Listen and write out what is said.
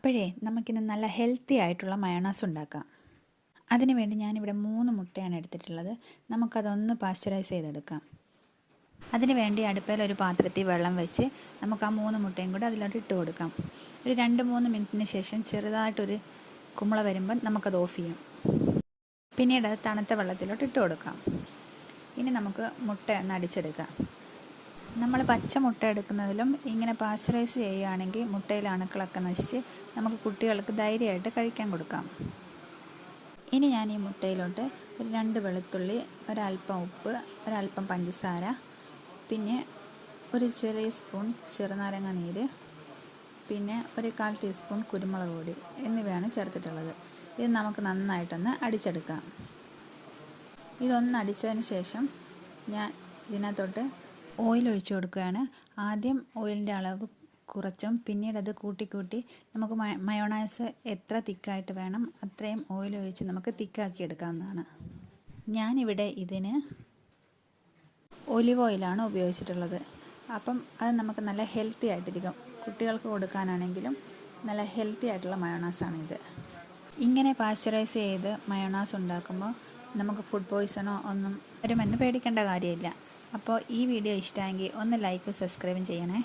അപ്പോഴേ നമുക്കിന്ന് നല്ല ഹെൽത്തി ആയിട്ടുള്ള മയോണൈസ് ഉണ്ടാക്കാം. അതിന് വേണ്ടി ഞാനിവിടെ 3 മുട്ടയാണ് എടുത്തിട്ടുള്ളത്. നമുക്കതൊന്ന് പാസ്ചറൈസ് ചെയ്തെടുക്കാം. അതിന് വേണ്ടി അടുപ്പയിൽ ഒരു പാത്രത്തിൽ വെള്ളം വെച്ച് നമുക്ക് ആ 3 മുട്ടയും കൂടി അതിലോട്ട് ഇട്ട് കൊടുക്കാം. ഒരു 2-3 മിനിറ്റിന് ശേഷം ചെറുതായിട്ടൊരു കുമ്പള വരുമ്പം നമുക്കത് ഓഫ് ചെയ്യാം. പിന്നീട് അത് തണുത്ത വെള്ളത്തിലോട്ട് ഇട്ട് കൊടുക്കാം. ഇനി നമുക്ക് മുട്ട ഒന്ന് അടിച്ചെടുക്കാം. നമ്മൾ പച്ച മുട്ട എടുക്കുന്നതിലും ഇങ്ങനെ പാസ്ചറൈസ് ചെയ്യുകയാണെങ്കിൽ മുട്ടയിലെ അണുക്കളൊക്കെ നശിച്ച് നമുക്ക് കുട്ടികൾക്ക് ധൈര്യമായിട്ട് കഴിക്കാൻ കൊടുക്കാം. ഇനി ഞാൻ ഈ മുട്ടയിലോട്ട് ഒരു 2 വെളുത്തുള്ളി, ഒരല്പം ഉപ്പ്, ഒരല്പം പഞ്ചസാര, പിന്നെ ഒരു ചെറിയ സ്പൂൺ ചെറുനാരങ്ങ നീര്, പിന്നെ ഒരു 1/4 ടീസ്പൂൺ കുരുമുളക് പൊടി എന്നിവയാണ് ചേർത്തിട്ടുള്ളത്. ഇത് നമുക്ക് നന്നായിട്ടൊന്ന് അടിച്ചെടുക്കാം. ഇതൊന്ന് അടിച്ചതിന് ശേഷം ഞാൻ ഇതിനകത്തോട്ട് ഓയിൽ ഒഴിച്ചു കൊടുക്കുകയാണ്. ആദ്യം ഓയിലിൻ്റെ അളവ് കുറച്ചും പിന്നീട് അത് കൂട്ടി നമുക്ക് മയോണൈസ് എത്ര തിക്കായിട്ട് വേണം അത്രയും ഓയിൽ ഒഴിച്ച് നമുക്ക് തിക്കാക്കി എടുക്കാവുന്നതാണ്. ഞാനിവിടെ ഇതിന് ഒലിവ് ഓയിലാണ് ഉപയോഗിച്ചിട്ടുള്ളത്. അപ്പം അത് നമുക്ക് നല്ല ഹെൽത്തി ആയിട്ടിരിക്കും. കുട്ടികൾക്ക് കൊടുക്കാനാണെങ്കിലും നല്ല ഹെൽത്തി ആയിട്ടുള്ള മയോണൈസാണിത്. ഇങ്ങനെ പാസ്ചറൈസ് ചെയ്ത് മയോണൈസ് ഉണ്ടാക്കുമ്പോൾ നമുക്ക് ഫുഡ് പോയ്സണോ ഒന്നും വരുമെന്ന് പേടിക്കേണ്ട കാര്യമില്ല. അപ്പോൾ ഈ വീഡിയോ ഇഷ്ടമായെങ്കിൽ ഒന്ന് ലൈക്കും സബ്സ്ക്രൈബും ചെയ്യണേ.